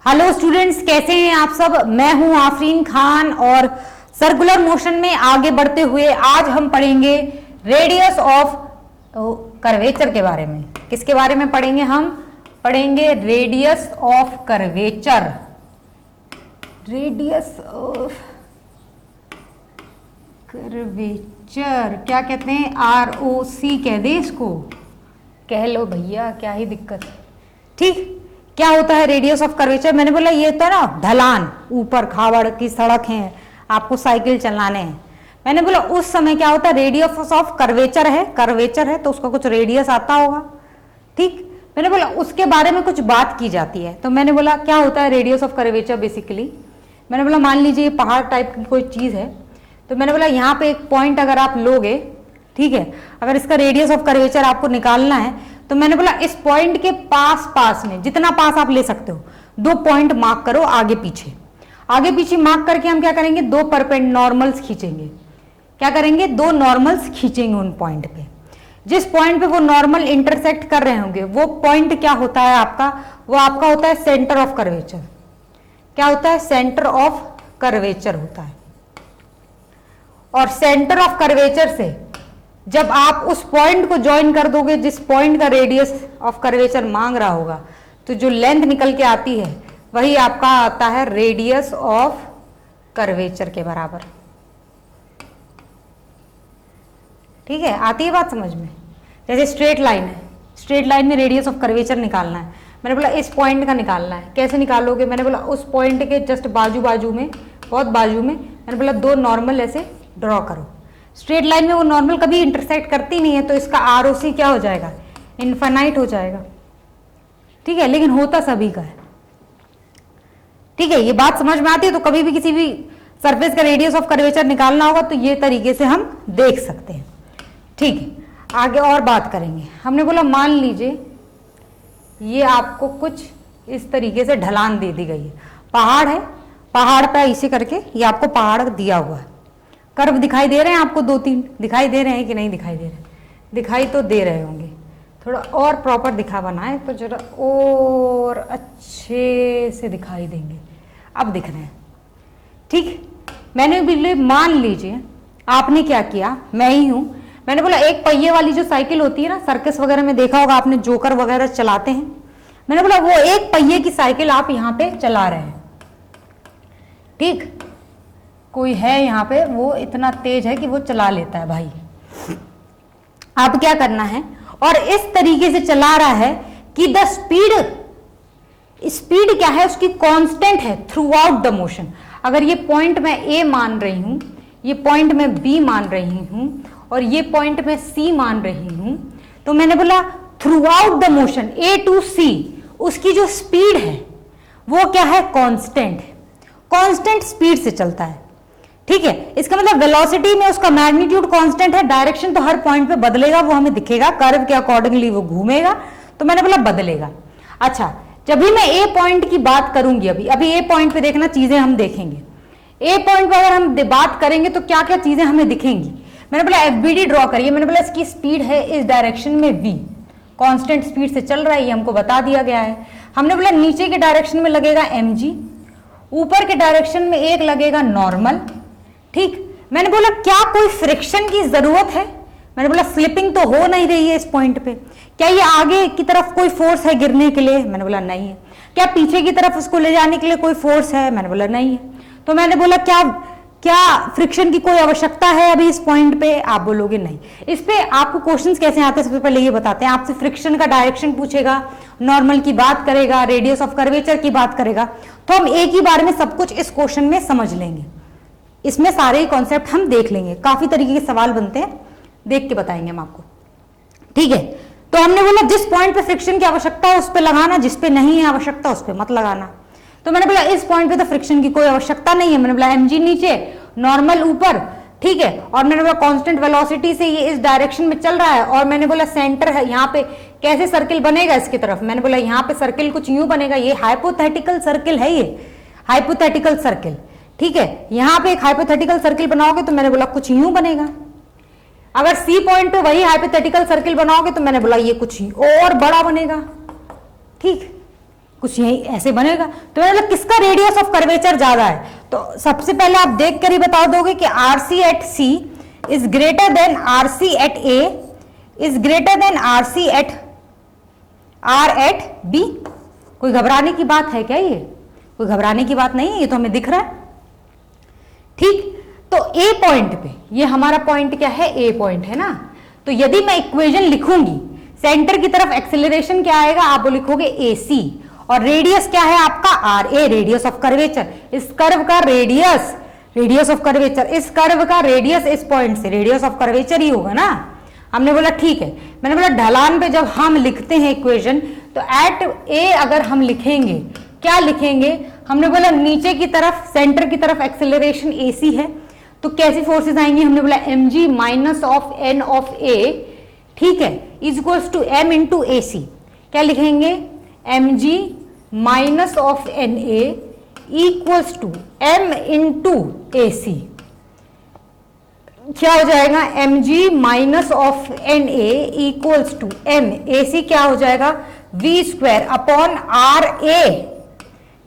Hello students, कैसे हैं आप सब। मैं हूं आफरीन खान और सर्कुलर मोशन में आगे बढ़ते हुए आज हम पढ़ेंगे रेडियस ऑफ कर्वेचर के बारे में। किसके बारे में पढ़ेंगे? हम पढ़ेंगे radius of curvature. Radius of curvature क्या कहते हैं? ROC कह दे इसको, कह लो भैया, क्या ही दिक्कत। ठीक, क्या होता है रेडियस ऑफ कर्वेचर? मैंने बोला ये तो ना ढलान, ऊपर खावड़ की सड़क है, आपको साइकिल चलाने हैं। मैंने बोला उस समय क्या होता है, रेडियस ऑफ कर्वेचर है तो उसका कुछ रेडियस आता होगा। ठीक, मैंने बोला उसके बारे में कुछ बात की जाती है। तो मैंने बोला क्या होता है रेडियस ऑफ कर्वेचर बेसिकली। मैंने बोला मान लीजिए ये पहाड़ टाइप की कोई चीज है, तो मैंने बोला यहाँ पे एक पॉइंट अगर आप लोगे, ठीक है, अगर इसका रेडियस ऑफ कर्वेचर आपको निकालना है, तो मैंने बोला इस पॉइंट के पास में जितना पास आप ले सकते हो, 2 पॉइंट मार्क करो आगे पीछे मार्क करके हम क्या करेंगे, 2 परपेंड नॉर्मल्स खींचेंगे। क्या करेंगे? 2 नॉर्मल्स खींचेंगे उन पॉइंट पे। जिस पॉइंट पे वो नॉर्मल इंटरसेक्ट कर रहे होंगे वो पॉइंट क्या होता है आपका? वो आपका होता है सेंटर ऑफ कर्वेचर। क्या होता है? सेंटर ऑफ कर्वेचर होता है। और सेंटर ऑफ कर्वेचर से जब आप उस पॉइंट को ज्वाइन कर दोगे जिस पॉइंट का रेडियस ऑफ कर्वेचर मांग रहा होगा, तो जो लेंथ निकल के आती है वही आपका आता है रेडियस ऑफ कर्वेचर के बराबर। ठीक है, आती है बात समझ में? जैसे स्ट्रेट लाइन है, स्ट्रेट लाइन में रेडियस ऑफ कर्वेचर निकालना है। मैंने बोला इस पॉइंट का निकालना है। कैसे निकालोगे? मैंने बोला उस पॉइंट के जस्ट बाजू में, बहुत बाजू में, मैंने बोला 2 नॉर्मल ऐसे ड्रॉ करो। स्ट्रेट लाइन में वो नॉर्मल कभी इंटरसेक्ट करती नहीं है, तो इसका ROC क्या हो जाएगा? इनफाइनाइट हो जाएगा। ठीक है, लेकिन होता सभी का है। ठीक है, ये बात समझ में आती है? तो कभी भी किसी भी सरफेस का रेडियस ऑफ कर्वेचर निकालना होगा तो ये तरीके से हम देख सकते हैं। ठीक है, आगे और बात करेंगे। हमने बोला मान लीजिए ये आपको कुछ इस तरीके से ढलान दे दी गई है, पहाड़ है, पहाड़ पे इसे करके ये आपको पहाड़ दिया हुआ है। कर्व दिखाई दे रहे हैं आपको? 2-3 दिखाई दे रहे हैं कि नहीं दिखाई दे रहे? दिखाई तो दे रहे होंगे। थोड़ा और प्रॉपर दिखा बनाए तो जरा और अच्छे से दिखाई देंगे। अब दिख रहे हैं। ठीक, मैंने भी मान लीजिए आपने क्या किया, मैं ही हूं। मैंने बोला एक पहिए वाली जो साइकिल होती है ना, सर्कस वगैरह में देखा होगा आपने, जोकर वगैरह चलाते हैं। मैंने बोला वो एक पहिए की साइकिल आप यहाँ पे चला रहे हैं। ठीक, कोई है यहाँ पे वो इतना तेज है कि वो चला लेता है भाई। अब क्या करना है, और इस तरीके से चला रहा है कि द स्पीड क्या है उसकी कांस्टेंट है थ्रू आउट द मोशन। अगर ये पॉइंट मैं A मान रही हूं, ये पॉइंट मैं B मान रही हूं और ये पॉइंट मैं C मान रही हूं, तो मैंने बोला through out the motion A to C उसकी जो स्पीड है वो क्या है? कांस्टेंट है, कांस्टेंट स्पीड से चलता है। ठीक है, इसका मतलब वेलोसिटी में उसका मैग्नीट्यूड कांस्टेंट है, डायरेक्शन तो हर पॉइंट पे बदलेगा, वो हमें दिखेगा, कर्व के अकॉर्डिंगली वो घूमेगा, तो मैंने बोला बदलेगा। अच्छा, जब भी मैं ए पॉइंट की बात करूंगी, अभी ए पॉइंट पे देखना चीजें हम देखेंगे। ए पॉइंट पे अगर हम बात करेंगे तो क्या क्या चीजें हमें दिखेंगी। मैंने बोला FBD ड्रॉ करिए। मैंने बोला इसकी स्पीड है इस डायरेक्शन में V, कांस्टेंट स्पीड से चल रहा है, ये हमको बता दिया गया है। हमने बोला नीचे के डायरेक्शन में लगेगा mg, ऊपर के डायरेक्शन में एक लगेगा नॉर्मल। ठीक, मैंने बोला क्या कोई फ्रिक्शन की जरूरत है? मैंने बोला स्लिपिंग तो हो नहीं रही है इस पॉइंट पे। क्या ये आगे की तरफ कोई फोर्स है गिरने के लिए? मैंने बोला नहीं है। क्या पीछे की तरफ उसको ले जाने के लिए कोई फोर्स है? मैंने बोला नहीं है। तो मैंने बोला क्या फ्रिक्शन की कोई आवश्यकता है अभी इस पॉइंट पे? आप बोलोगे नहीं। इस पे आपको क्वेश्चंस कैसे आते हैं सबसे पहले ये बताते हैं। आपसे फ्रिक्शन का डायरेक्शन पूछेगा, नॉर्मल की बात करेगा, रेडियस ऑफ कर्वेचर की बात करेगा, तो हम एक ही बार में सब कुछ इस क्वेश्चन में समझ लेंगे। इसमें सारे कॉन्सेप्ट हम देख लेंगे। काफी तरीके के सवाल बनते हैं, देख के बताएंगे हम आपको। ठीक है, तो हमने बोला जिस पॉइंट पे फ्रिक्शन की आवश्यकता है उस पे लगाना, जिस पे नहीं है आवश्यकता उस पे मत लगाना। तो मैंने बोला इस पॉइंट पे तो फ्रिक्शन की कोई आवश्यकता नहीं है। मैंने बोला mg नीचे, नॉर्मल ऊपर। ठीक है, और मैंने बोला कांस्टेंट वेलोसिटी से ये इस डायरेक्शन में चल रहा है, और मैंने बोला सेंटर है यहाँ पे। कैसे सर्किल बनेगा इसकी तरफ? मैंने बोला यहाँ पे सर्किल कुछ यूं बनेगा, ये हाइपोथेटिकल सर्किल है, ये हाइपोथेटिकल सर्किल। ठीक है, यहाँ पे एक हाइपोथेटिकल सर्किल बनाओगे तो मैंने बोला कुछ यूं बनेगा। अगर C पॉइंट पे वही हाइपोथेटिकल सर्किल बनाओगे तो मैंने बोला ये कुछ ही और बड़ा बनेगा। ठीक, कुछ यही ऐसे बनेगा। तो मतलब किसका रेडियस ऑफ कर्वेचर ज्यादा है, तो सबसे पहले आप देख कर ही बता दोगे कि R C at C is greater than R C at A is greater than R C at R at B. कोई घबराने की बात है क्या? ये कोई घबराने की बात नहीं है, ये तो हमें दिख रहा है। ठीक, तो ए पॉइंट पे, ये हमारा पॉइंट क्या है? ए पॉइंट है ना। तो यदि मैं इक्वेशन लिखूंगी, सेंटर की तरफ एक्सेलरेशन क्या आएगा? आप वो लिखोगे ए सी, और रेडियस क्या है आपका? R A, radius of curvature. इस कर्व का रेडियस, रेडियस ऑफ कर्वेचर, इस कर्व का रेडियस इस पॉइंट से, रेडियस ऑफ कर्वेचर ही होगा ना। हमने बोला ठीक है, मैंने बोला ढलान पे जब हम लिखते हैं इक्वेशन, तो एट ए अगर हम लिखेंगे, क्या लिखेंगे? हमने बोला नीचे की तरफ, सेंटर की तरफ एक्सेलरेशन ए सी है, तो कैसी फोर्सेस आएंगी? हमने बोला M G minus of N of A, ठीक है, is equals to M into A C. क्या लिखेंगे? M G minus of N A equals to M into A C. क्या हो जाएगा? M G minus of N A equals to M, A C क्या हो जाएगा? V square upon R A,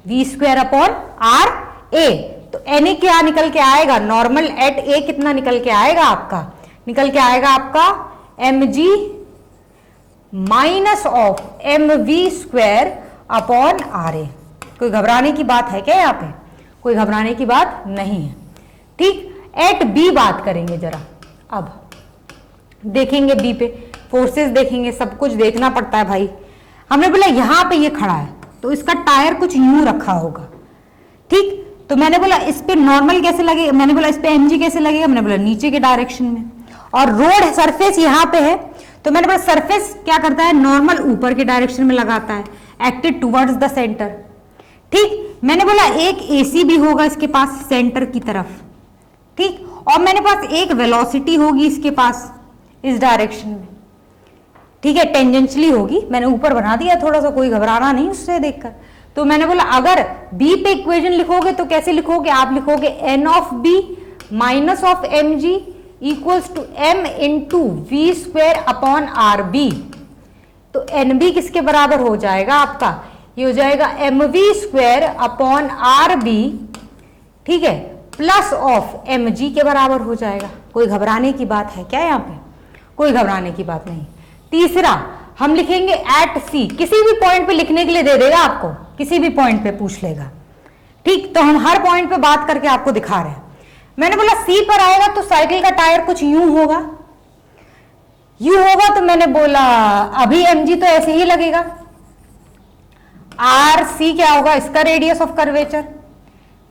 V square upon R A. तो N ए क्या निकल के आएगा? नॉर्मल एट ए कितना निकल के आएगा आपका? निकल के आएगा आपका M G minus of M V square upon R A. कोई घबराने की बात है क्या यहाँ पे? कोई घबराने की बात नहीं है। ठीक, एट बी बात करेंगे जरा। अब देखेंगे बी पे, फोर्सेस देखेंगे, सब कुछ देखना पड़ता है भाई। हमने बोला यहां पे ये खड़ा है, तो इसका टायर कुछ यूं रखा होगा। ठीक, तो मैंने बोला इस पे नॉर्मल कैसे लगेगा? मैंने बोला इस पे एमजी कैसे लगेगा? मैंने बोला नीचे के डायरेक्शन में, और रोड सरफेस यहां पे है, तो मैंने बोला सरफेस क्या करता है? नॉर्मल ऊपर के डायरेक्शन में लगाता है, एक्टेड टुवर्ड्स द सेंटर। ठीक, मैंने बोला एक एसी भी होगा इसके पास सेंटर की तरफ, ठीक, और मेरे पास एक वेलोसिटी होगी इसके पास इस डायरेक्शन में, ठीक है, टेंजेंशियली होगी। मैंने ऊपर बना दिया थोड़ा सा, कोई घबराना नहीं उससे देखकर। तो मैंने बोला अगर बी पे इक्वेशन लिखोगे तो कैसे लिखोगे? आप लिखोगे N of B minus of M G equals to M into V square upon R B. तो एन बी किसके बराबर हो जाएगा आपका? ये हो जाएगा M V square upon R B, ठीक है, प्लस ऑफ एम जी के बराबर हो जाएगा। कोई घबराने की बात है क्या यहाँ पे? कोई घबराने की बात नहीं। तीसरा हम लिखेंगे एट सी, किसी भी पॉइंट पे लिखने के लिए दे देगा आपको, किसी भी पॉइंट पे पूछ लेगा। ठीक, तो हम हर पॉइंट पे बात करके आपको दिखा रहे हैं। मैंने बोला सी पर आएगा तो साइकिल का टायर कुछ यूं होगा, यूं होगा, तो मैंने बोला अभी एमजी तो ऐसे ही लगेगा। आर सी क्या होगा? इसका रेडियस ऑफ कर्वेचर।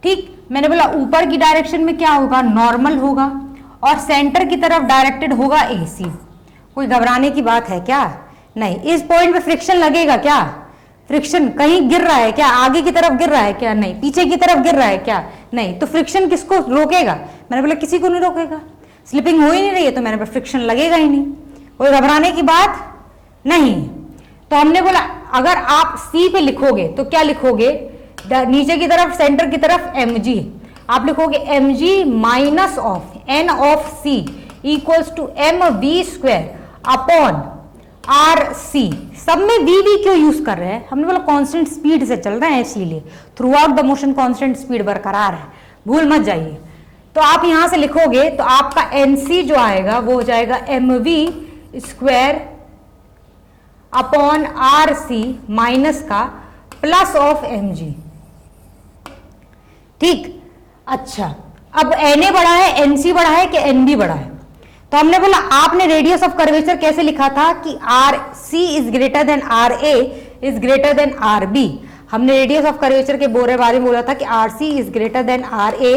ठीक, मैंने बोला ऊपर की डायरेक्शन में क्या होगा? नॉर्मल होगा, और सेंटर की तरफ डायरेक्टेड होगा एसी। कोई घबराने की बात है क्या? नहीं। इस पॉइंट पे फ्रिक्शन लगेगा क्या? फ्रिक्शन कहीं गिर रहा है क्या? आगे की तरफ गिर रहा है क्या? नहीं। पीछे की तरफ गिर रहा है क्या? नहीं। तो फ्रिक्शन किसको रोकेगा? मैंने बोला किसी को नहीं रोकेगा, स्लिपिंग हो ही नहीं रही है, तो मैंने बोला फ्रिक्शन लगेगा ही नहीं। कोई घबराने की बात नहीं। तो हमने बोला अगर आप सी पे लिखोगे तो क्या लिखोगे? नीचे की तरफ, सेंटर की तरफ mg, आप लिखोगे mg minus of n of c equals to M V square upon R C. सब में वी क्यों यूज कर रहे हैं? हमने बोला कांस्टेंट स्पीड से चल रहे हैं, इसलिए through out the motion constant speed बरकरार है, भूल मत जाइए। तो आप यहां से लिखोगे तो आपका एनसी जो आएगा वो हो जाएगा M V square upon R C minus का प्लस ऑफ एम जी। ठीक, अच्छा, अब एन ए बड़ा है, एनसी बड़ा है कि एन बी बड़ा है? तो हमने बोला आपने रेडियस ऑफ कर्वेचर कैसे लिखा था कि R C is greater than R A is greater than R B. हमने रेडियस ऑफ कर्वेचर के बारे में बोला था कि R C is greater than R A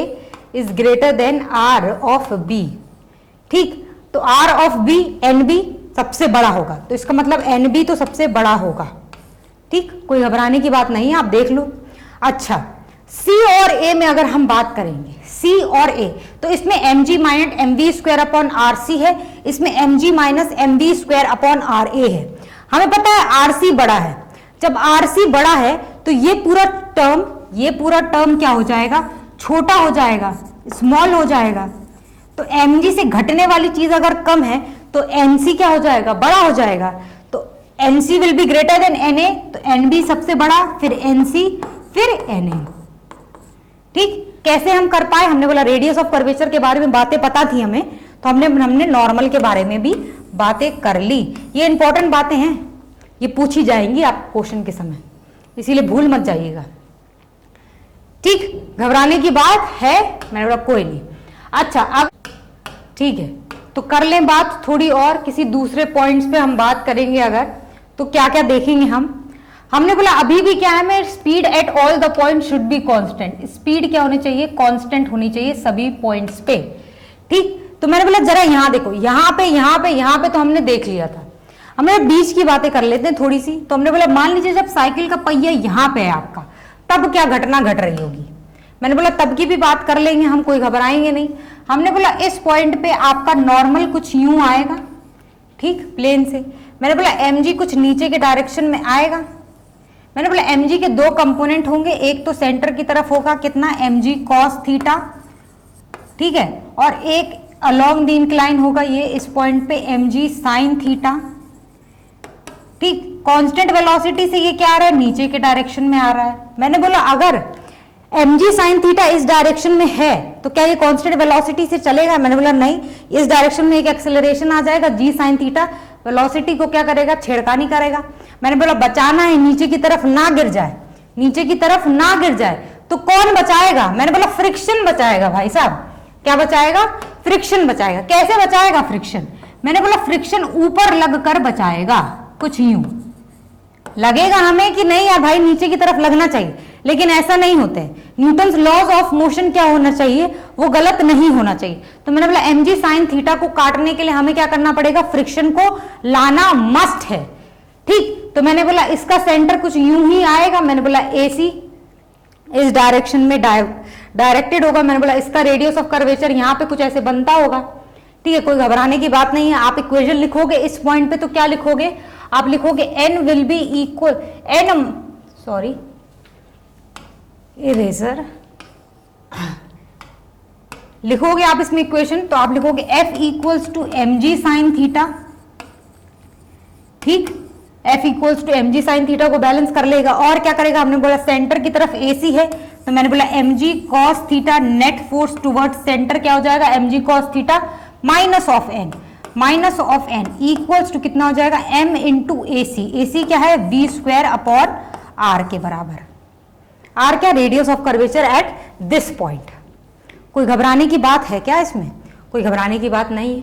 is greater than R of B. ठीक, तो R of B N B सबसे बड़ा होगा, तो इसका मतलब एन बी तो सबसे बड़ा होगा। ठीक, कोई घबराने की बात नहीं है, आप देख लो। अच्छा, सी और ए में अगर हम बात करेंगे, सी और ए, तो इसमें M G minus M V square upon R C है, इसमें M G minus M V square upon R A है। हमें पता है आर सी बड़ा है, जब आर सी बड़ा है तो ये पूरा टर्म क्या हो जाएगा? छोटा हो जाएगा, स्मॉल हो जाएगा। तो एम जी से घटने वाली चीज अगर कम है तो एन सी क्या हो जाएगा? बड़ा हो जाएगा। तो NC will be greater than NA, तो NB सबसे बड़ा, फिर NC, फिर NA। ठीक, कैसे हम कर पाए? हमने बोला रेडियस ऑफ कर्वेचर के बारे में बातें पता थी हमें, तो हमने नॉर्मल के बारे में भी बातें कर ली। ये इंपॉर्टेंट बातें हैं, ये पूछी जाएंगी आप क्वेश्चन के समय, इसीलिए भूल मत जाइएगा। ठीक, घबराने की बात है? मैंने बोला कोई नहीं। अच्छा, अब ठीक है, तो कर लें बात थोड़ी और, किसी दूसरे पॉइंट्स पे हम बात करेंगे अगर, तो क्या क्या देखेंगे हमने बोला अभी भी क्या है, मैं speed at all the point should be constant. Speed क्या होनी चाहिए? कांस्टेंट होनी चाहिए सभी पॉइंट्स पे। ठीक, तो मैंने बोला जरा यहां देखो, यहां पे तो हमने देख लिया था। हमने बीच की बातें कर लेते हैं थोड़ी सी। तो हमने बोला मान लीजिए जब साइकिल का पहिया यहां पे है आपका, तब क्या घटना घट रही होगी? मैंने बोला तब की भी बात कर लेंगे हम, कोई घबराएंगे नहीं। हमने बोला इस पॉइंट पे आपका नॉर्मल कुछ यूं आएगा, ठीक, प्लेन से। मैंने बोला mg कुछ नीचे के डायरेक्शन में आएगा। मैंने बोला mg के दो कंपोनेंट होंगे, एक तो सेंटर की तरफ होगा कितना, mg cos थीटा, ठीक है, और एक अलोंग द इंक्लाइन होगा ये इस पॉइंट पे mg sin थीटा। ठीक, कांस्टेंट वेलोसिटी से ये क्या आ रहा है, नीचे के डायरेक्शन में आ रहा है। मैंने बोला अगर mg sin थीटा इस डायरेक्शन में है तो क्या ये कांस्टेंट वेलोसिटी से चलेगा? मैंने बोला नहीं, इस डायरेक्शन में एक एक्सेलरेशन आ जाएगा g sin थीटा, वेलोसिटी को क्या करेगा, छेड़खानी करेगा। मैंने बोला बचाना है नीचे की तरफ ना गिर जाए, नीचे की तरफ ना गिर जाए, तो कौन बचाएगा? मैंने बोला फ्रिक्शन बचाएगा भाई साहब। क्या बचाएगा? फ्रिक्शन बचाएगा। कैसे बचाएगा फ्रिक्शन? मैंने बोला फ्रिक्शन ऊपर लगकर बचाएगा, कुछ यूं लगेगा हमें कि नहीं यार भाई नीचे की तरफ लगना चाहिए, लेकिन ऐसा नहीं होता है। न्यूटन्स लॉज ऑफ मोशन क्या होना चाहिए, वो गलत नहीं होना चाहिए। तो मैंने बोला mg sin थीटा को काटने के लिए हमें क्या करना पड़ेगा, फ्रिक्शन को लाना मस्ट है। ठीक, तो मैंने बोला इसका सेंटर कुछ यूं ही आएगा। मैंने बोला AC इस डायरेक्शन में डायरेक्टेड होगा। मैंने बोला इसका रेडियस ऑफ कर्वेचर यहाँ पे कुछ ऐसे बनता होगा। ठीक है, कोई घबराने की बात नहीं है। आप इक्वेशन लिखोगे इस पॉइंट पे तो क्या लिखोगे, आप लिखोगे n will be equal eraser लिखोगे आप इसमें इक्वेशन, तो आप लिखोगे f equals to mg sin theta. ठीक, f equals to mg sin theta को बैलेंस कर लेगा और क्या करेगा, हमने बोला सेंटर की तरफ AC है, तो मैंने बोला mg cos theta net force towards centre क्या हो जाएगा, mg cos theta minus of n equals to कितना हो जाएगा, m इंटू AC। AC क्या है, v स्क्वायर अपॉन r के बराबर। r क्या, radius of curvature at this point. कोई घबराने की बात है क्या इसमें? कोई घबराने की बात नहीं है।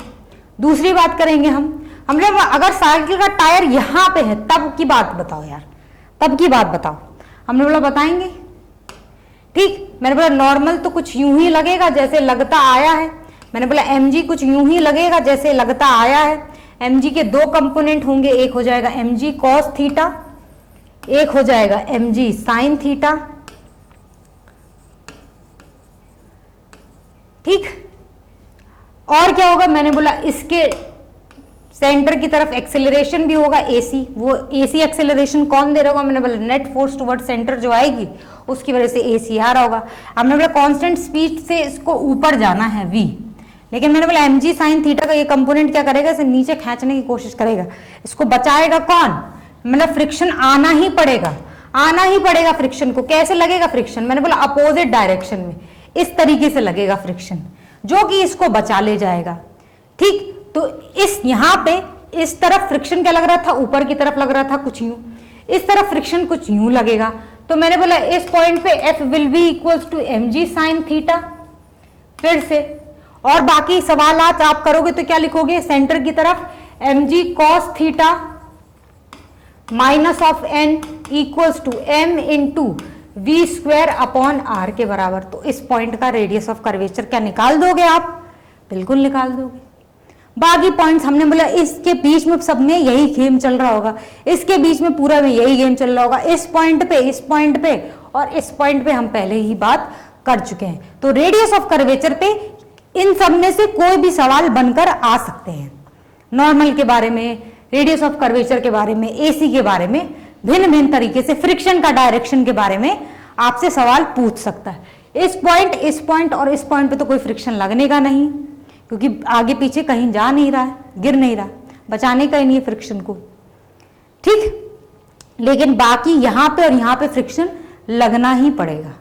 दूसरी बात करेंगे हमने अगर साइकिल का टायर यहां पे है तब की बात बताओ यार, तब की बात बताओ। हमने बोला बताएंगे। ठीक, मैंने बोला नॉर्मल तो कुछ यूं ही लगेगा जैसे लगता आया है। मैंने बोला mg कुछ यूं ही लगेगा जैसे लगता आया है। mg के दो कंपोनेंट होंगे, एक हो जाएगा mg cos थीटा, एक हो जाएगा mg sin थीटा। ठीक, और क्या होगा, मैंने बोला इसके सेंटर की तरफ एक्सेलरेशन भी होगा AC। वो AC एक्सेलरेशन कौन दे रहा होगा, मैंने बोला नेट फोर्स टुवर्ड सेंटर जो आएगी उसकी वजह से AC आ रहा होगा। हमने बोला कांस्टेंट स्पीड से इसको ऊपर जाना है v, लेकिन मैंने बोला mg sin थीटा का ये कंपोनेंट क्या करेगा, इसे नीचे खींचने की कोशिश करेगा। इसको बचाएगा कौन, मतलब फ्रिक्शन आना ही पड़ेगा फ्रिक्शन को। कैसे लगेगा फ्रिक्शन, मैंने बोला अपोजिट डायरेक्शन में, इस तरीके से लगेगा फ्रिक्शन जो कि इसको बचा ले जाएगा। ठीक, तो इस यहां पे इस तरफ फ्रिक्शन क्या लग रहा था, ऊपर की तरफ लग रहा था कुछ यूं, इस तरफ फ्रिक्शन कुछ यूं लगेगा। तो मैंने बोला इस पॉइंट पे f will be equals to mg sin theta. फिर से और बाकी सवालात आप करोगे तो क्या लिखोगे, सेंटर की तरफ mg cos theta minus of n equals to m into v square upon r के बराबर। तो इस पॉइंट का रेडियस ऑफ कर्वेचर क्या निकाल दोगे आप, बिल्कुल निकाल दोगे। बाकी पॉइंट्स हमने बोला इसके बीच में सब में यही गेम चल रहा होगा, इसके बीच में पूरा में यही गेम चल रहा होगा। इस पॉइंट पे और इस पॉइंट पे हम पहले ही बात कर चुके हैं। तो रेडियस ऑफ कर्वेचर पे इन सब में से कोई भी सवाल बनकर आ सकते हैं। नॉर्मल के बारे में, रेडियस ऑफ कर्वेचर के बारे में, AC के बारे में, भिन्न भिन्न तरीके से फ्रिक्शन का डायरेक्शन के बारे में आपसे सवाल पूछ सकता है। इस पॉइंट और इस पॉइंट पे तो कोई फ्रिक्शन लगने का नहीं, क्योंकि आगे पीछे कहीं जा नहीं रहा है, गिर नहीं रहा, बचाने का ही नहीं है फ्रिक्शन को। ठीक। ठीक, लेकिन बाकी यहां पे और यहां पे फ्रिक्शन लगना ही पड़ेगा।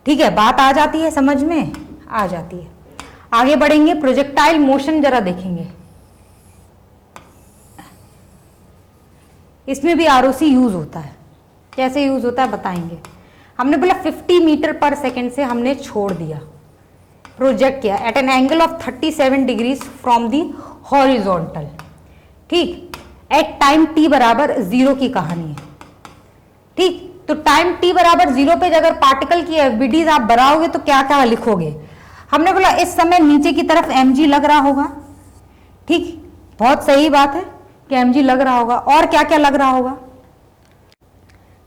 ठीक है, बात आ जाती है समझ में, आ जाती है। आगे बढ़ेंगे, प्रोजेक्टाइल मोशन जरा देखेंगे। इसमें भी आरओसी यूज होता है। कैसे यूज होता है बताएंगे। हमने बोला 50 मीटर पर सेकेंड से हमने छोड़ दिया, प्रोजेक्ट किया at an angle of 37 degrees from the horizontal. ठीक, एट टाइम t बराबर 0 की कहानी है। ठीक, तो टाइम t बराबर 0 पे अगर पार्टिकल की एफबीडीज आप बनाओगे तो क्या क्या लिखोगे। हमने बोला इस समय नीचे की तरफ mg लग रहा होगा। ठीक, बहुत सही बात है कि mg लग रहा होगा, और क्या क्या लग रहा होगा।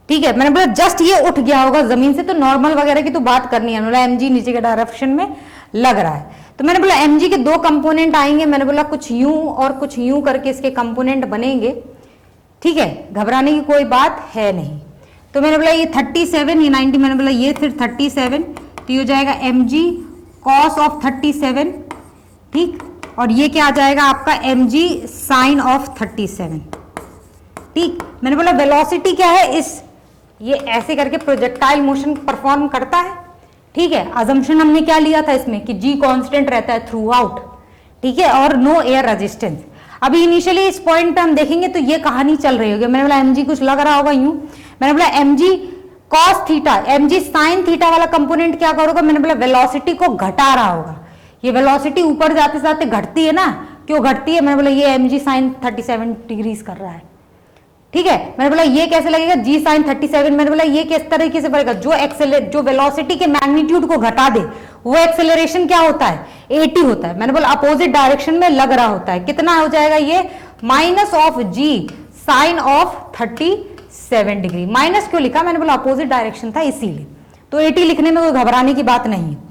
ठीक है, मैंने बोला जस्ट ये उठ गया होगा जमीन से तो नॉर्मल वगैरह की तो बात करनी है। बोला mg नीचे के डायरेक्शन में लग रहा है, तो मैंने बोला mg के दो कंपोनेंट आएंगे। मैंने बोला कुछ यूं और कुछ यूं करके इसके कंपोनेंट बनेंगे। ठीक है, घबराने की कोई बात है नहीं। तो मैंने बोला ये 37, ये 90, मैंने बोला ये फिर 37, तो ये हो जाएगा mg cos ऑफ 37। ठीक, और ये क्या आ जाएगा आपका mg sin ऑफ 37। ठीक, मैंने बोला वेलोसिटी क्या है, इस ये ऐसे करके प्रोजेक्टाइल मोशन परफॉर्म करता है। ठीक है, अजम्पशन हमने क्या लिया था इसमें कि g कांस्टेंट रहता है थ्रू आउट। ठीक है, और नो एयर रेजिस्टेंस। अभी इनिशियली इस पॉइंट पे हम देखेंगे तो ये कहानी चल रही होगी। मैंने बोला mg कुछ लग रहा होगा यूं, मैंने बोला mg cos theta, mg sin theta वाला कंपोनेंट क्या करोगा, मैंने बोला वेलोसिटी को घटा रहा होगा। ये वेलोसिटी ऊपर जाते जाते घटती है ना, क्यों घटती है, मैंने बोला ये mg sin 37 डिग्रीज कर रहा है। ठीक है, मैंने बोला ये कैसे लगेगा g sin 37, मैंने बोला ये किस तरीके से बढ़ेगा, जो वेलोसिटी के मैग्नीट्यूड को घटा दे वो एक्सेलरेशन क्या होता है, 80 होता है। मैंने बोला अपोजिट डायरेक्शन में लग रहा होता है। कितना हो जाएगा ये, minus of g sin of 37 degree. Minus क्यों लिखा, मैंने बोला अपोजिट डायरेक्शन था इसीलिए, तो 80 लिखने में कोई घबराने की बात नहीं है।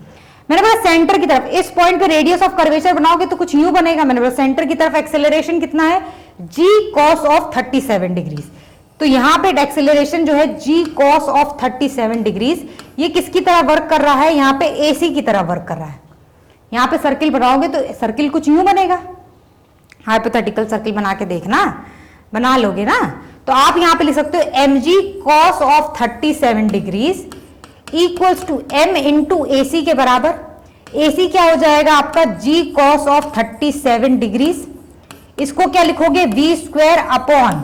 मैंने बोला सेंटर की तरफ, इस पॉइंट पे रेडियस ऑफ कर्वेचर बनाओगे तो कुछ यूं बनेगा। मैंने बोला सेंटर की तरफ एक्सेलरेशन कितना है, g cos ऑफ 37 डिग्रीज। तो यहां पे एक्सेलरेशन जो है g cos ऑफ 37 डिग्रीज, ये किसकी तरह वर्क कर रहा है, यहाँ पे AC की तरह वर्क कर रहा है। यहाँ पे सर्किल बनाओगे तो सर्किल कुछ यूं बनेगा, हाइपोथेटिकल सर्किल बना के देखना, बना लोगे ना, तो आप यहाँ पे लिख सकते हो mg cos ऑफ 37 degrees equals to m into AC के बराबर। AC क्या हो जाएगा आपका g cos ऑफ 37 डिग्रीज, इसको क्या लिखोगे v square upon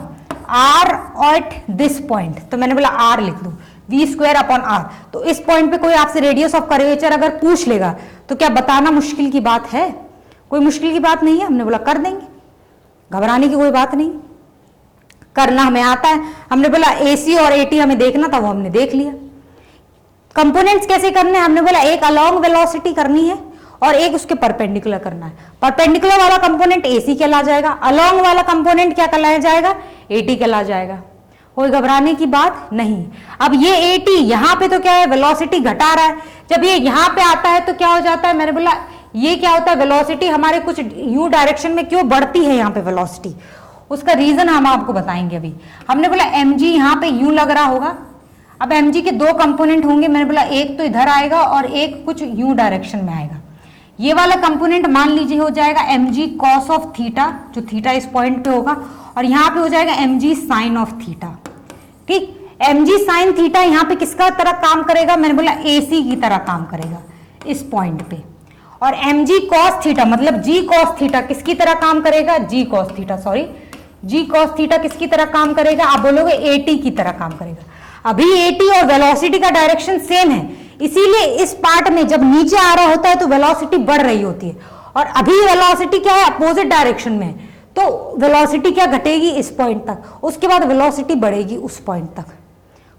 r at this point. तो मैंने बोला r लिख दो, v स्क्वायर अपॉन r। तो इस पॉइंट पे कोई आपसे रेडियस ऑफ कर्वेचर अगर पूछ लेगा तो क्या बताना मुश्किल की बात है, कोई मुश्किल की बात नहीं है। हमने बोला कर देंगे, घबराने की कोई बात नहीं, करना हमें आता है। हमने बोला AC और AT हमें देखना था, वो हमने देख लिया। कंपोनेंट्स कैसे करने हैं, हमने बोला एक अलोंग वेलोसिटी करनी है और एक उसके परपेंडिकुलर करना है। परपेंडिकुलर वाला कंपोनेंट AC कहला जाएगा, अलोंग वाला कंपोनेंट क्या कहलाया जाएगा, AT कहला जाएगा। कोई घबराने की बात नहीं। अब ये AT यहाँ पे तो क्या है, वेलोसिटी घटा रहा है, जब ये यहाँ पे आता है तो क्या हो जाता है, मैंने बोला ये क्या होता है, वेलोसिटी हमारे कुछ यू डायरेक्शन में क्यों बढ़ती है यहाँ पे वेलोसिटी, उसका रीजन हम आपको बताएंगे। अभी हमने बोला mg यहाँ पे यूं लग रहा होगा। अब mg के दो कंपोनेंट होंगे, मैंने बोला एक तो इधर आएगा और एक कुछ यू डायरेक्शन में आएगा। ये वाला कंपोनेंट मान लीजिए हो जाएगा mg cos ऑफ थीटा, जो थीटा इस पॉइंट पे होगा, और यहाँ पे हो जाएगा mg sin ऑफ थीटा। ठीक, mg sin थीटा यहाँ पे किसका तरह काम करेगा, मैंने बोला AC की तरह काम करेगा इस पॉइंट पे। और mg cos थीटा मतलब g cos थीटा किसकी तरह काम करेगा, g cos theta, sorry g cos theta किसकी तरह काम करेगा, आप बोलोगे AT की तरह काम करेगा। अभी AT और वेलोसिटी का डायरेक्शन सेम है, इसीलिए इस पार्ट में जब नीचे आ रहा होता है तो वेलोसिटी बढ़ रही होती है, और अभी वेलोसिटी क्या है, अपोजिट डायरेक्शन में, तो वेलोसिटी क्या घटेगी इस पॉइंट तक, उसके बाद वेलोसिटी बढ़ेगी उस पॉइंट तक।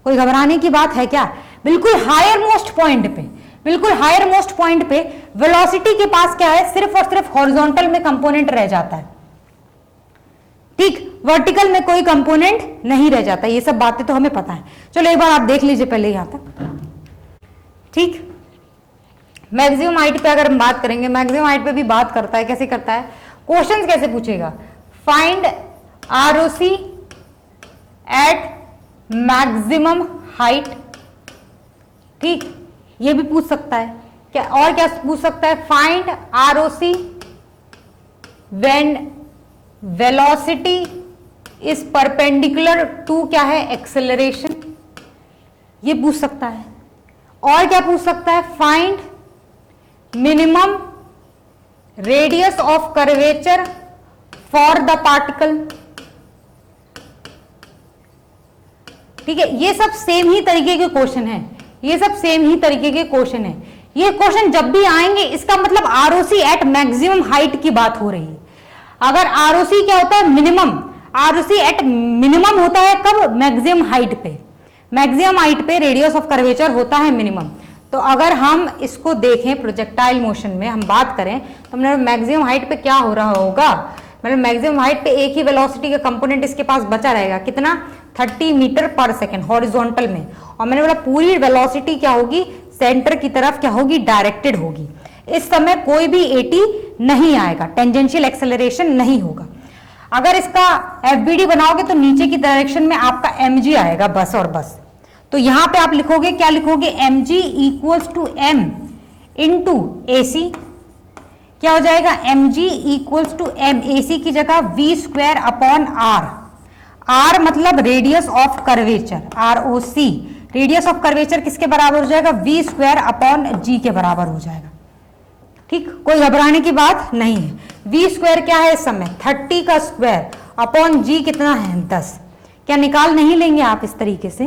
कोई घबराने की बात है क्या, बिल्कुल हायर मोस्ट पॉइंट पे, बिल्कुल हायर मोस्ट पॉइंट पे वेलोसिटी के पास क्या है, सिर्फ और सिर्फ हॉरिजॉन्टल में कंपोनेंट रह जाता है। ठीक, वर्टिकल में कोई कंपोनेंट नहीं रह जाता। ये सब बातें तो हमें पता है। चलो एक बार आप देख लीजिए पहले यहां तक। ठीक, मैक्सिमम हाइट पे अगर हम बात करेंगे, मैक्सिमम हाइट पे भी बात करता है, कैसे करता है, क्वेश्चंस कैसे पूछेगा, find ROC at maximum height. ठीक, ये भी पूछ सकता है क्या, और क्या पूछ सकता है, फाइंड ROC व्हेन वेलोसिटी इस परपेंडिकुलर टू क्या है, एक्सेलरेशन, ये पूछ सकता है। और क्या पूछ सकता है, find minimum radius of curvature for the particle. ठीक है, ये सब सेम ही तरीके के क्वेश्चन है, ये सब सेम ही तरीके के क्वेश्चन है। ये क्वेश्चन जब भी आएंगे इसका मतलब आरओसी एट मैक्सिमम हाइट की बात हो रही है। अगर आरओसी क्या होता है, मिनिमम, आरओसी एट मिनिमम होता है कब, मैक्सिमम हाइट पे, मैक्सिमम हाइट पे रेडियस ऑफ कर्वेचर होता है मिनिमम। तो अगर हम इसको देखें प्रोजेक्टाइल मोशन में हम बात करें तो हमने मैक्सिमम हाइट पे क्या हो रहा होगा, मतलब मैक्सिमम हाइट पे एक ही वेलोसिटी का कंपोनेंट इसके पास बचा रहेगा, कितना, 30 मीटर पर सेकेंड हॉरिजॉन्टल में। और मैंने बोला पूरी वेलोसिटी क्या होगी, सेंटर की तरफ क्या होगी, डायरेक्टेड होगी। इस समय कोई भी एटी नहीं आएगा, टेंजेंशियल एक्सेलरेशन नहीं होगा। अगर इसका एफबीडी बनाओगे तो नीचे की डायरेक्शन में आपका एमजी आएगा, बस और बस। तो यहां पे आप लिखोगे, क्या लिखोगे, MG equals to M into AC, क्या हो जाएगा, mg equals to M, AC की जगह v square upon R, R मतलब radius of curvature, ROC, radius of curvature किसके बराबर हो जाएगा, v स्क्वायर अपॉन g के बराबर हो जाएगा। ठीक, कोई घबराने की बात नहीं है। v स्क्वायर क्या है इस समय, 30 का स्क्वायर अपॉन g कितना है, 10। क्या निकाल नहीं लेंगे आप, इस तरीके से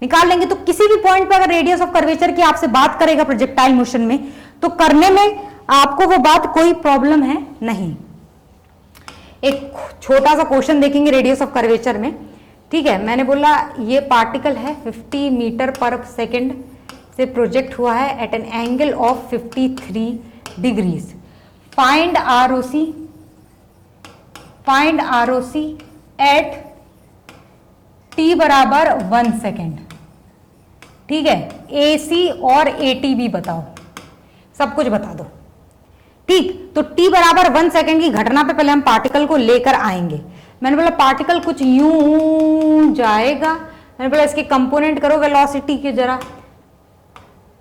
निकाल लेंगे। तो किसी भी पॉइंट पर अगर रेडियस ऑफ कर्वेचर की आपसे बात करेगा प्रोजेक्टाइल मोशन में, तो करने में आपको वो बात कोई प्रॉब्लम है नहीं। एक छोटा सा क्वेश्चन देखेंगे रेडियस ऑफ कर्वेचर में। ठीक है, मैंने बोला ये पार्टिकल है 50 मीटर पर सेकेंड से प्रोजेक्ट हुआ है at an angle of 53 degrees. Find ROC at t बराबर 1 सेकेंड। ठीक है, AC और AT भी बताओ, सब कुछ बता दो। ठीक, तो t बराबर 1 सेकेंड की घटना पे पहले हम पार्टिकल को लेकर आएंगे। मैंने बोला पार्टिकल कुछ यूं जाएगा, मैंने बोला इसके कंपोनेंट करो वेलोसिटी के जरा,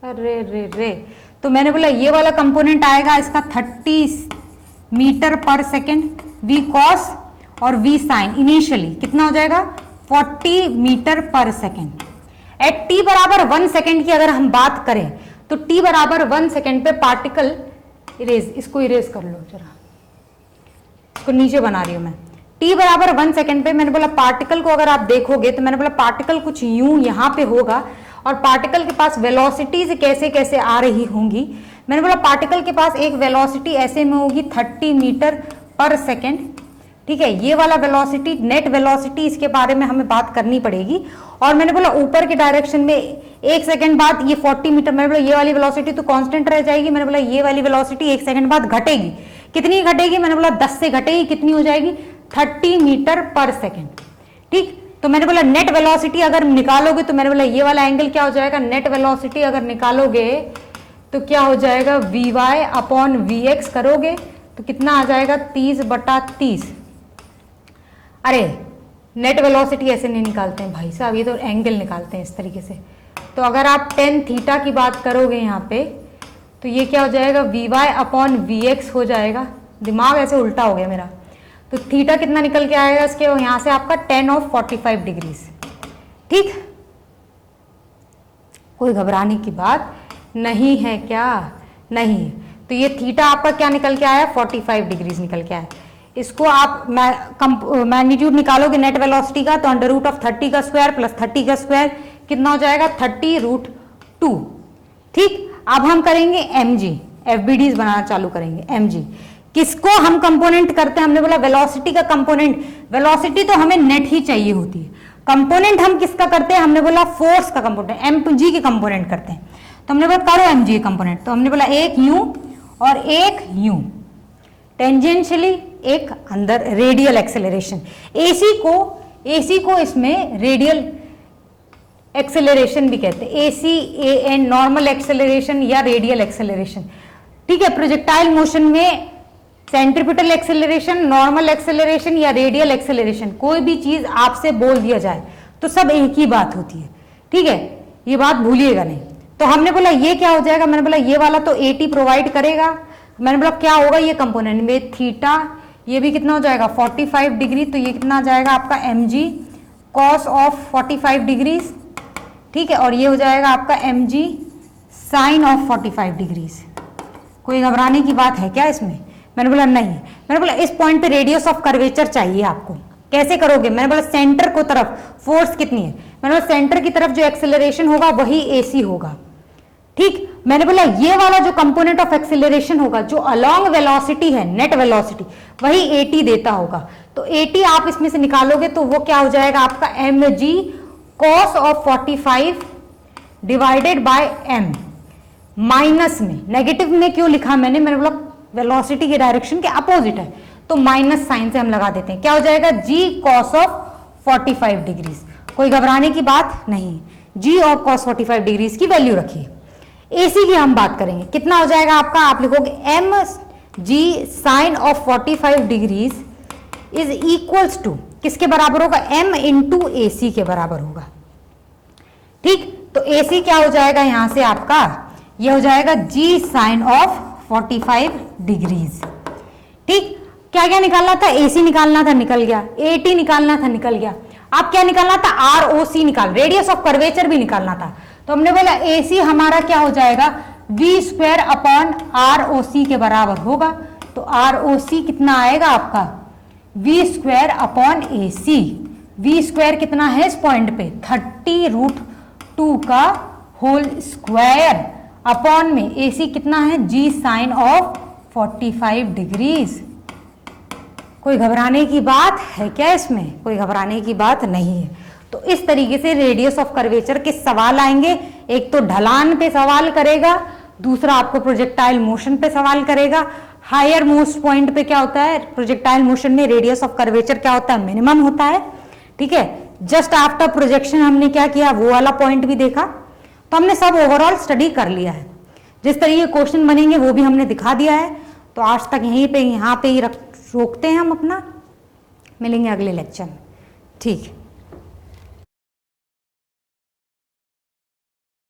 अरे रे रे, तो मैंने बोला ये वाला कंपोनेंट आएगा इसका 30 मीटर पर सेकेंड, v कॉस और v साइन, इनिशियली कितना हो जाएगा, 40 मीटर पर सेकेंड। एट t बराबर 1 सेकेंड की अगर हम बात करें तो t बराबर 1 सेकेंड पे पार्टिकल, इरेज, इसको इरेज कर लो जरा, इसको नीचे बना रही हूं मैं। t बराबर 1 सेकेंड पे मैंने बोला पार्टिकल को अगर आप देखोगे तो मैंने बोला पार्टिकल कुछ यूं यहां पे होगा और पार्टिकल के पास वेलोसिटीज कैसे कैसे आ रही होंगी। मैंने बोला पार्टिकल के पास एक वेलोसिटी ऐसे में होगी 30 मीटर पर सेकेंड। ठीक है, ये वाला वेलोसिटी, नेट वेलोसिटी, इसके बारे में हमें बात करनी पड़ेगी। और मैंने बोला ऊपर के डायरेक्शन में 1 सेकंड बाद ये 40 मीटर, मैंने बोला ये वाली वेलोसिटी तो कांस्टेंट रह जाएगी। मैंने बोला ये वाली वेलोसिटी 1 सेकंड बाद घटेगी, कितनी घटेगी, मैंने बोला 10 से घटेगी, कितनी हो जाएगी, 30 मीटर पर सेकेंड। ठीक, तो मैंने बोला नेट वेलोसिटी अगर निकालोगे तो मैंने बोला ये वाला एंगल क्या हो जाएगा, नेट वेलोसिटी अगर निकालोगे तो क्या हो जाएगा, Vy अपॉन Vx करोगे तो कितना आ जाएगा, 30/30। अरे नेट वेलोसिटी ऐसे नहीं निकालते हैं भाई साहब, ये तो एंगल निकालते हैं इस तरीके से। तो अगर आप tan थीटा की बात करोगे यहाँ पे तो ये क्या हो जाएगा, Vy अपॉन Vx हो जाएगा। दिमाग ऐसे उल्टा हो गया मेरा। तो थीटा कितना निकल के आएगा इसके, यहाँ से आपका tan ऑफ 45 डिग्रीज। ठीक, कोई घबराने की बात नहीं है क्या, नहीं। तो ये थीटा आपका क्या निकल के आया, 45 डिग्रीज निकल के आया। इसको आप मैग्नीट्यूड निकालोगे नेट वेलोसिटी का तो √30 का स्क्वायर प्लस 30 का स्क्वायर कितना हो जाएगा, 30√2। ठीक, अब हम करेंगे mg, FBDs बनाना चालू करेंगे। mg किसको हम कंपोनेंट करते हैं, हमने बोला वेलोसिटी का कंपोनेंट। वेलोसिटी तो हमें नेट ही चाहिए होती है, कंपोनेंट हम किसका करते हैं, हमने बोला फोर्स का कंपोनेंट, mg के कंपोनेंट करते हैं। तो हमने बोला करो mg कंपोनेंट, तो हमने बोला एक u और एक u, टेंजेंशियली एक अंदर रेडियल एक्सेलरेशन। AC को इसमें रेडियल एक्सेलरेशन भी कहते हैं, ACAN, नॉर्मल एक्सेलरेशन या रेडियल एक्सेलरेशन। ठीक है, प्रोजेक्टाइल मोशन में सेंट्रीपिटल एक्सेलरेशन, नॉर्मल एक्सेलरेशन या रेडियल एक्सेलरेशन, कोई भी चीज आपसे बोल दिया जाए तो सब एक ही बात होती है। ठीक है, ये बात भूलिएगा नहीं। तो हमने बोला ये क्या हो जाएगा, मैंने बोला ये वाला तो AT प्रोवाइड करेगा। मैंने बोला क्या होगा, ये कंपोनेंट में थीटा ये भी कितना हो जाएगा 45 डिग्री, तो ये कितना आ जाएगा आपका mg cos ऑफ 45 डिग्रीज, ठीक है, और ये हो जाएगा आपका mg साइन ऑफ 45 डिग्रीज। कोई घबराने की बात है क्या इसमें? मैंने बोला नहीं। मैंने बोला इस पॉइंट पे रेडियस ऑफ कर्वेचर चाहिए आपको, कैसे करोगे? मैंने बोला सेंटर को तरफ फोर्स कितनी है, मैंने बोला सेंटर की तरफ जो एक्सेलरेशन होगा वही AC होगा, ठीक। मैंने बोला ये वाला जो कंपोनेंट ऑफ एक्सेलरेशन होगा जो अलोंग वेलोसिटी है, नेट वेलोसिटी, वही AT देता होगा। तो AT आप इसमें से निकालोगे तो वो क्या हो जाएगा आपका mg cos of 45 divided by m। Minus में, नेगेटिव में क्यों लिखा मैंने बोला वेलोसिटी के डायरेक्शन के अपोजिट है, तो माइनस साइन से हम लगा देते हैं, क्या हो जाएगा g cos ऑफ 45 डिग्रीज। कोई घबराने की बात नहीं, g और cos 45 डिग्रीज की वैल्यू रखिए। AC की हम बात करेंगे, कितना हो जाएगा आपका, आप लिखोगे mg sine of 45 degrees is equals to, किसके बराबर होगा, m इंटू AC के बराबर होगा, ठीक। तो AC क्या हो जाएगा यहां से आपका, ये हो जाएगा g साइन ऑफ 45 डिग्रीज, ठीक। क्या क्या निकालना था, AC निकालना था, निकल गया, AT निकालना था, निकल गया। आप क्या निकालना था, ROC निकाल, रेडियस ऑफ कर्वेचर भी निकालना था। तो हमने बोला AC हमारा क्या हो जाएगा V स्क्वायर अपॉन ROC के बराबर होगा। तो ROC कितना आएगा आपका V square upon AC। V square कितना है इस पॉइंट पे 30√2 का होल स्क्वायर अपॉन में AC कितना है G साइन ऑफ 45 डिग्रीज। कोई घबराने की बात है क्या इसमें? कोई घबराने की बात नहीं है। तो इस तरीके से रेडियस ऑफ कर्वेचर के सवाल आएंगे। एक तो ढलान पे सवाल करेगा, दूसरा आपको प्रोजेक्टाइल मोशन पे सवाल करेगा। हायर मोस्ट पॉइंट पे क्या होता है, प्रोजेक्टाइल मोशन में रेडियस ऑफ कर्वेचर क्या होता है, मिनिमम होता है, ठीक है। जस्ट आफ्टर प्रोजेक्शन हमने क्या किया, वो वाला पॉइंट भी देखा। तो हमने सब ओवरऑल स्टडी कर लिया है, जिस तरीके क्वेश्चन बनेंगे वो भी हमने दिखा दिया है। तो आज तक यहीं पे यहाँ पे ही रोकते हैं हम अपना, मिलेंगे अगले लेक्चर में, ठीक।